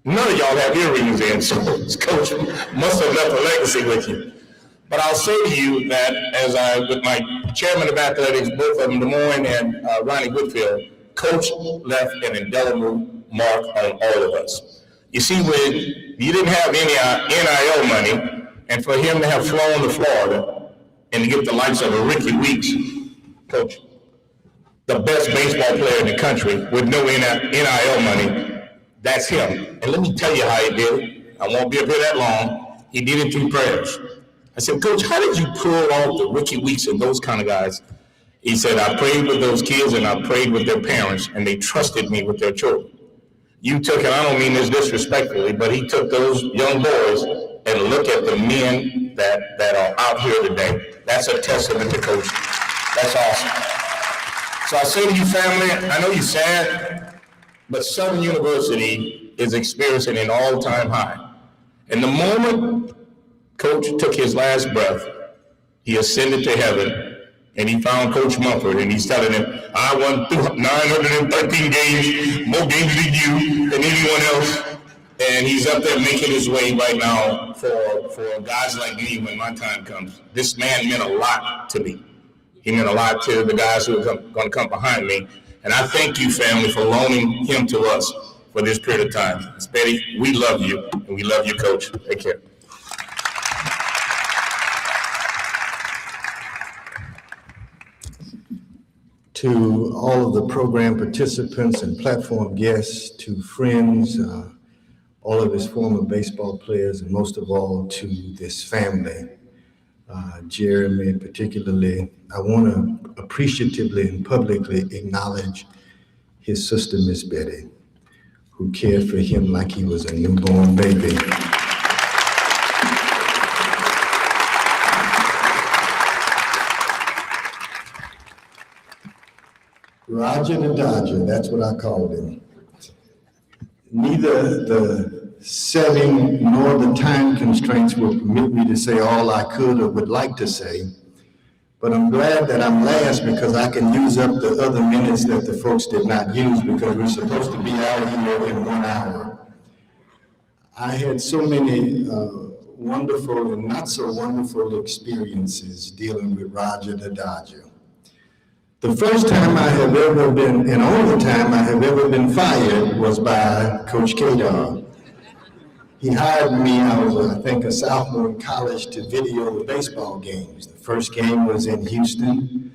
none of y'all have earrings in, so Coach must have left a legacy with you. But I'll say to you that with my chairman of athletics, both of them, Des Moines and Ronnie Whitfield, Coach left an indelible mark on all of us. You see, when you didn't have any NIL money, and for him to have flown to Florida and to get the likes of a Ricky Weeks, Coach, the best baseball player in the country with no NIL money, that's him. And let me tell you how he did it. I won't be up here that long. He did it through prayers. I said, "Coach, how did you pull off the Ricky Weeks and those kind of guys?" He said, "I prayed with those kids and I prayed with their parents, and they trusted me with their children." You took, and I don't mean this disrespectfully, but he took those young boys and look at the men that are out here today. That's a testament to Coach. That's awesome. So I say to you, family, I know you're sad, but Southern University is experiencing an all-time high. And the moment Coach took his last breath, he ascended to heaven, and he found Coach Mumford, and he's telling him, "I won 913 games, more games than you, than anyone else." And he's up there making his way right now for guys like me when my time comes. This man meant a lot to me. He meant a lot to the guys who are going to come behind me. And I thank you, family, for loaning him to us for this period of time. Miss Betty, we love you, and we love you, Coach. Take care. To all of the program participants and platform guests, to friends, all of his former baseball players, and most of all to this family, Jeremy particularly, I want to appreciatively and publicly acknowledge his sister, Miss Betty, who cared for him like he was a newborn baby. Roger the Dodger, that's what I called him. Neither the setting nor the time constraints will permit me to say all I could or would like to say, but I'm glad that I'm last because I can use up the other minutes that the folks did not use because we're supposed to be out here in 1 hour. I had so many wonderful and not so wonderful experiences dealing with Roger the Dodger. The first time I have ever been, and only time I have ever been fired was by Coach Cador. He hired me, I was, I think, a sophomore in college to video the baseball games. The first game was in Houston,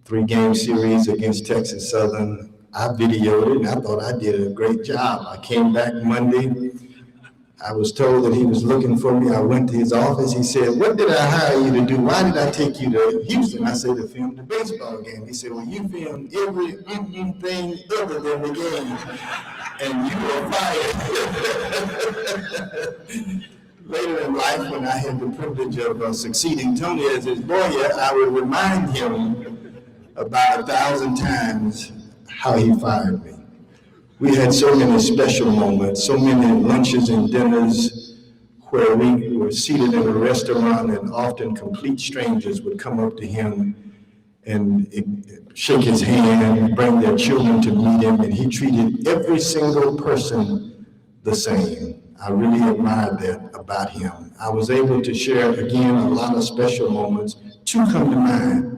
3-game series against Texas Southern. I videoed it and I thought I did a great job. I came back Monday. I was told that he was looking for me. I went to his office. He said, "What did I hire you to do? Why did I take you to Houston?" I said, "To film the baseball game." He said, "Well, you filmed every thing other than the game, and you were fired." Later in life, when I had the privilege of succeeding Tony as his lawyer, I would remind him about 1,000 times how he fired me. We had so many special moments, so many lunches and dinners where we were seated in a restaurant and often complete strangers would come up to him and shake his hand, bring their children to meet him, and he treated every single person the same. I really admired that about him. I was able to share, again, a lot of special moments. Two come to mind.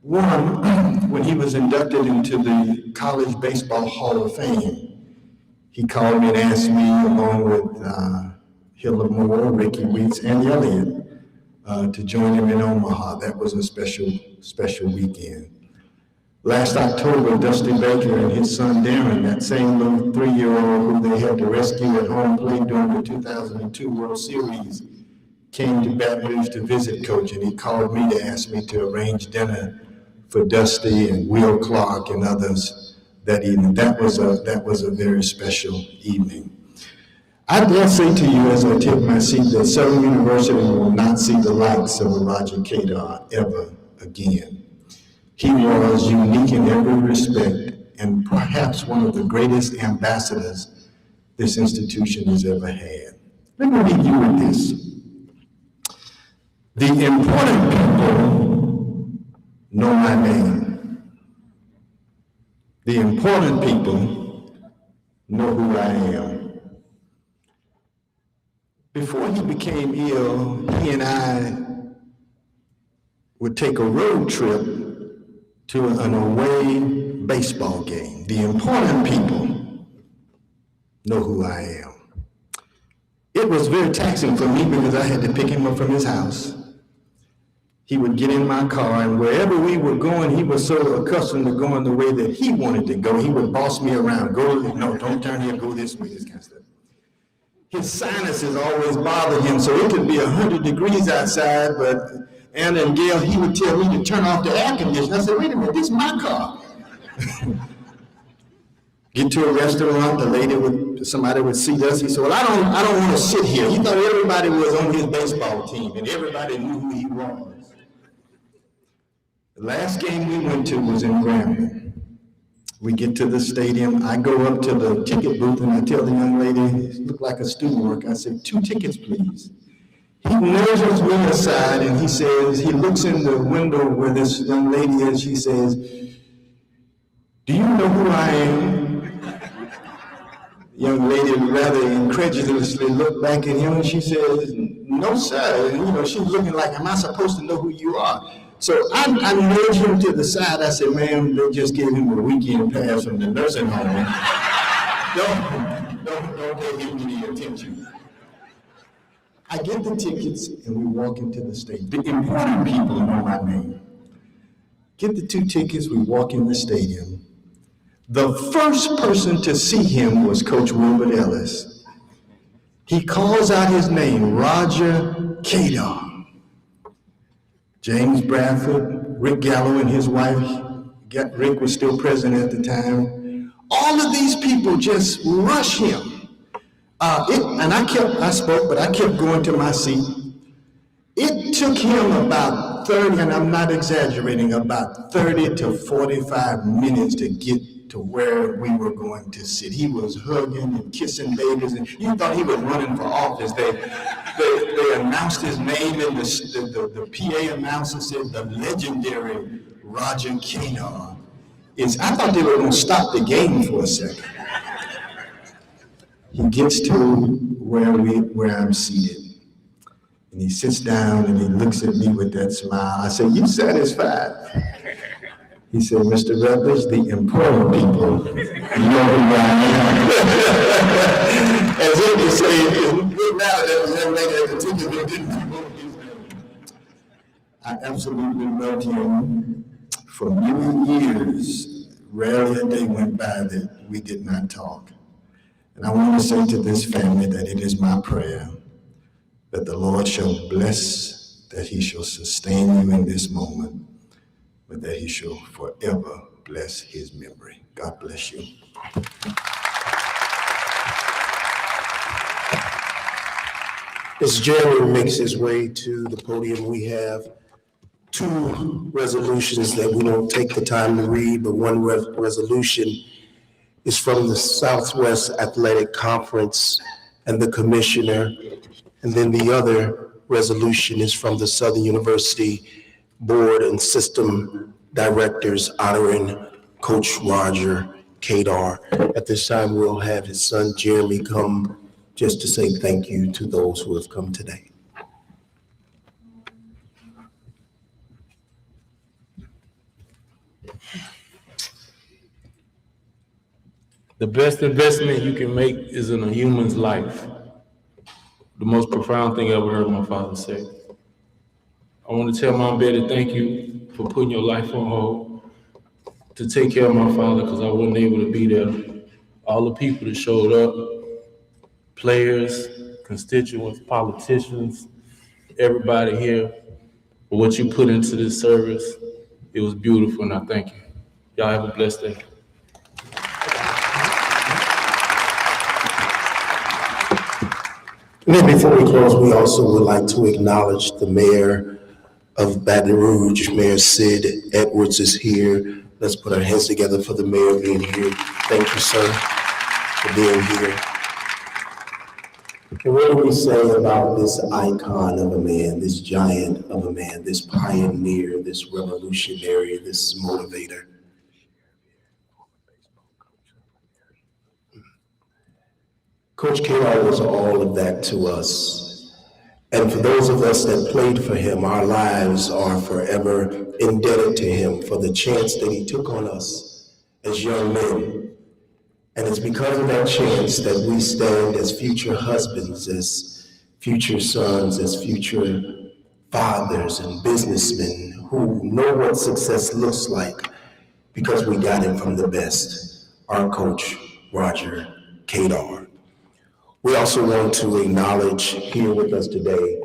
One, when he was inducted into the College Baseball Hall of Fame, he called me and asked me, along with Hilla Moore, Ricky Weeks, and Elliott, to join him in Omaha. That was a special weekend. Last October, Dusty Baker and his son Darren, that same little 3-year-old who they had to rescue at home plate during the 2002 World Series, came to Baton Rouge to visit Coach, and he called me to ask me to arrange dinner for Dusty and Will Clark and others that evening. That was a very special evening. I dare say to you as I take my seat that Southern University will not see the likes of Roger Cador ever again. He was unique in every respect and perhaps one of the greatest ambassadors this institution has ever had. Let me leave you with this. The important people know my name. The important people know who I am. Before he became ill, he and I would take a road trip to an away baseball game. The important people know who I am. It was very taxing for me because I had to pick him up from his house. He would get in my car, and wherever we were going, he was so accustomed to going the way that he wanted to go. He would boss me around. Go, no, don't turn here, go this way, this kind of stuff. His sinuses always bothered him, so it could be 100 degrees outside, but Anna and Gail, he would tell me to turn off the air conditioner. I said, wait a minute, this is my car. Get to a restaurant, somebody would seat us. He said, well, I don't want to sit here. He thought everybody was on his baseball team and everybody knew who he was. The last game we went to was in Grambling. We get to the stadium. I go up to the ticket booth and I tell the young lady, it looked like a student work. I said, 2 tickets, please. He measures me aside and he says, he looks in the window where this young lady is. She says, do you know who I am? The young lady rather incredulously looked back at him and she says, no, sir. And, she's looking like, am I supposed to know who you are? So I nudged him to the side. I said, ma'am, they just gave him a weekend pass from the nursing home. Don't pay him any attention. I get the tickets and we walk into the stadium. The important people know my name. Get the 2 tickets, we walk in the stadium. The first person to see him was Coach Wilbert Ellis. He calls out his name, Roger Cador. James Bradford, Rick Gallo and his wife, Rick was still president at the time. All of these people just rush him. I spoke, but I kept going to my seat. It took him about 30, and I'm not exaggerating, about 30 to 45 minutes to get to where we were going to sit. He was hugging and kissing babies, and you thought he was running for office. They announced his name, and the PA announcer said, the legendary Roger Cador. I thought they were going to stop the game for a second. He gets to where I'm seated, and he sits down and he looks at me with that smile. I said, you satisfied? He said, Mr. Rutledge, the important people know who I am. As if to say, it's good now that the young lady at the ticket didn't know his name. I absolutely loved him for many years. Rarely a day went by that we did not talk. And I want to say to this family that it is my prayer that the Lord shall bless, that he shall sustain you in this moment, but that he shall forever bless his memory. God bless you. As Jeremy makes his way to the podium, we have two resolutions that we won't take the time to read, but one resolution is from the Southwest Athletic Conference and the commissioner, and then the other resolution is from the Southern University Board and System Directors honoring Coach Roger Cador. At this time, we'll have his son Jeremy come just to say thank you to those who have come today. The best investment you can make is in a human's life. The most profound thing I ever heard my father say. I want to tell Mom Betty thank you for putting your life on hold to take care of my father, because I wasn't able to be there. All the people that showed up, players, constituents, politicians, everybody here, for what you put into this service. It was beautiful, and I thank you. Y'all have a blessed day. And then before we close, we also would like to acknowledge the mayor of Baton Rouge. Mayor Sid Edwards is here. Let's put our hands together for the mayor being here. Thank you, sir, for being here. And what do we say about this icon of a man, this giant of a man, this pioneer, this revolutionary, this motivator? Coach Cador was all of that to us. And for those of us that played for him, our lives are forever indebted to him for the chance that he took on us as young men. And it's because of that chance that we stand as future husbands, as future sons, as future fathers and businessmen who know what success looks like because we got him from the best, our coach, Roger Cador. We also want to acknowledge here with us today,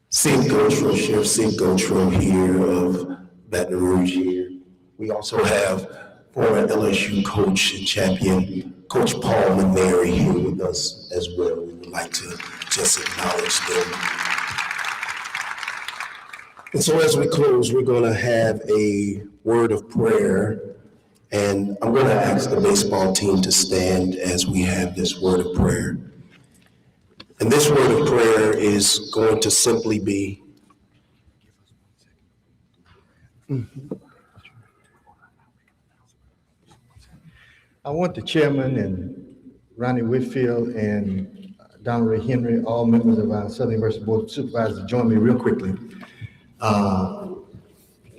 Sid Gotro, Sheriff Sid Gotro here of Baton Rouge here. We also have former LSU coach and champion, Coach Paul McNary here with us as well. We would like to just acknowledge them. And so as we close, we're gonna have a word of prayer. And I'm going to ask the baseball team to stand as we have this word of prayer. And this word of prayer is going to simply be, I want the chairman and Ronnie Whitfield and Donald Ray Henry, all members of our Southern University Board of Supervisors, to join me real quickly.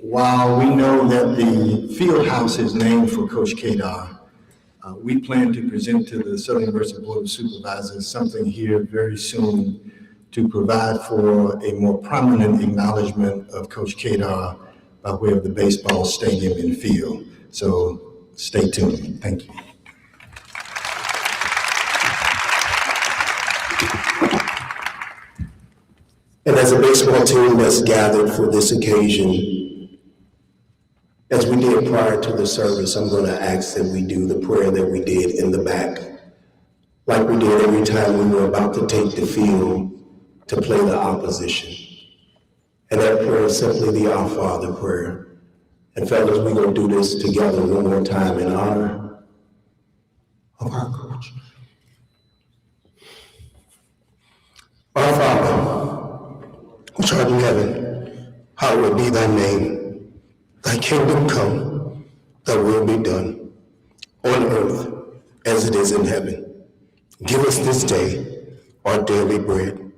While we know that the field house is named for Coach Cador, we plan to present to the Southern University Board of Supervisors something here very soon to provide for a more prominent acknowledgement of Coach Cador by way of the baseball stadium and field. So stay tuned. Thank you. and as a baseball team that's gathered for this occasion, as we did prior to the service, I'm going to ask that we do the prayer that we did in the back, like we did every time we were about to take the field to play the opposition. And that prayer is simply the Our Father prayer. And fellas, we're going to do this together one more time in honor of our coach. Our Father, which art in heaven, hallowed be thy name. Thy kingdom come, thy will be done, on earth as it is in heaven. Give us this day our daily bread,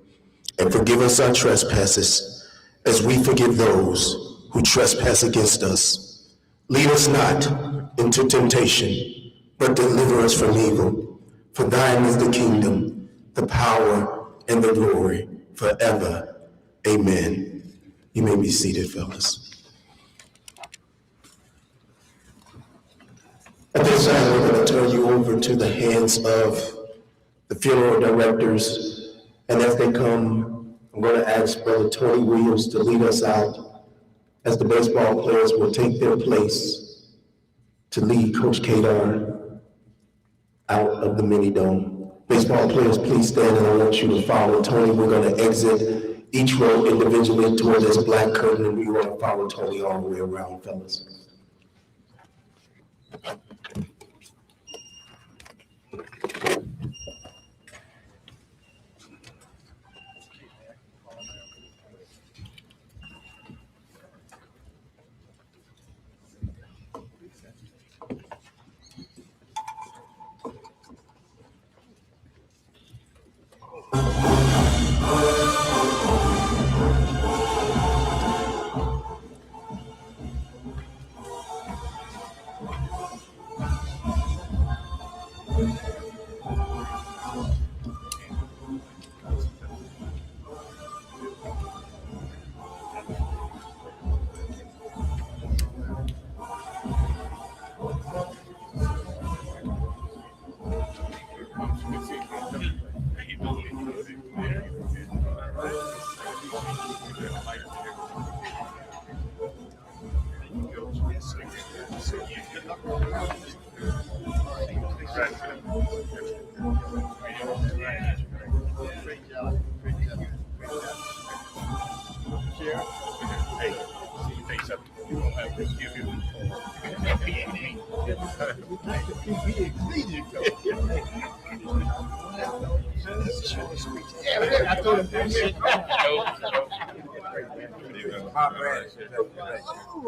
and forgive us our trespasses, as we forgive those who trespass against us. Lead us not into temptation, but deliver us from evil. For thine is the kingdom, the power, and the glory, forever. Amen. You may be seated, fellas. At this time, we're going to turn you over to into the hands of the funeral directors. And as they come, I'm going to ask Brother Tony Williams to lead us out as the baseball players will take their place to lead Coach Cador out of the mini dome. Baseball players, please stand, and I want you to follow Tony. We're going to exit each row individually toward this black curtain, and we're going to follow Tony all the way around, fellas.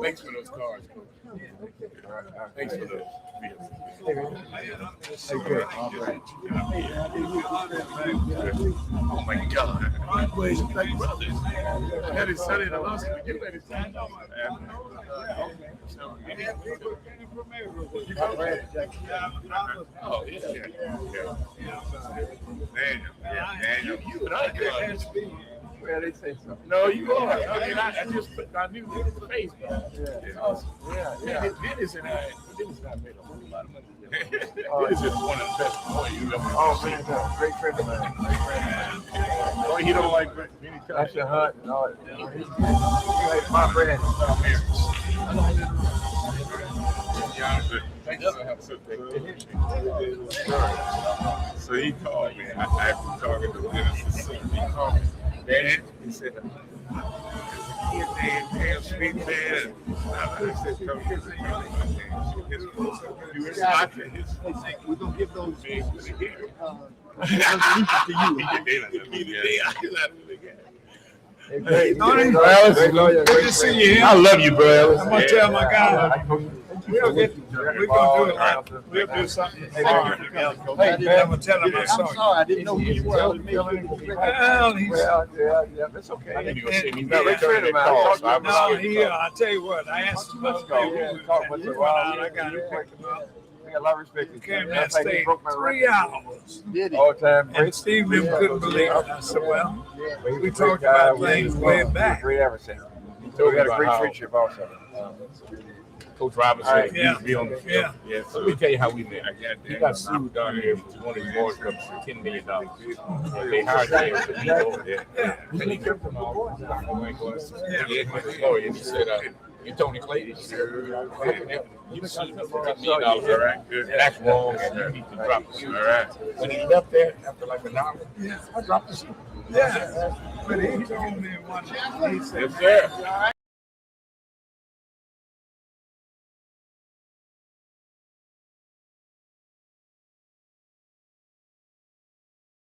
Thanks for those cards. Thanks for those. Oh my God. That is Sunday the lost. You let it stand up. Oh, yeah. Daniel, you and I well, they say so. No, you are. I mean, I knew his face. Dennis and I made a whole lot of money. Dennis is one of the best boys you've ever seen. Oh, man, great friend of mine. Oh, he don't like many times. That's your hunt and all that. He's like my friend. So he called me. After talking to Dennis, he called me. Dad, he said, kid named Cam Smith, man. I said, come here. We're going to give those things to him. Hey, good to see you. I love you, bro. I'm going to tell my guy. We're going to do it right. We'll do something. Hey, man, I'm going to tell him I saw you. I'm sorry, I didn't know who you were. Well, yeah, that's okay. I think you're going to see me. He's not returning calls. No, I'll tell you what, I asked him about I got it picked him up. I got a lot of respect. He came there and stayed 3 hours. All time. And Steve couldn't believe it. I said, well, we talked about things way back. Great everything. We had a great friendship also. Coach Robinson, used to be on the field. Yeah. So let me tell you how we met. He got sued down here for one of his boys for $10 million. They hired him to be over there. And he kept him all. He went to lawyer and he said, you Tony Clayton, you sued me for $10 million, all right? That's wrong, and you need to drop the suit. All right. When he left there, after like an hour, I dropped the suit. Yeah. But he told me one day, he said, yes, sir.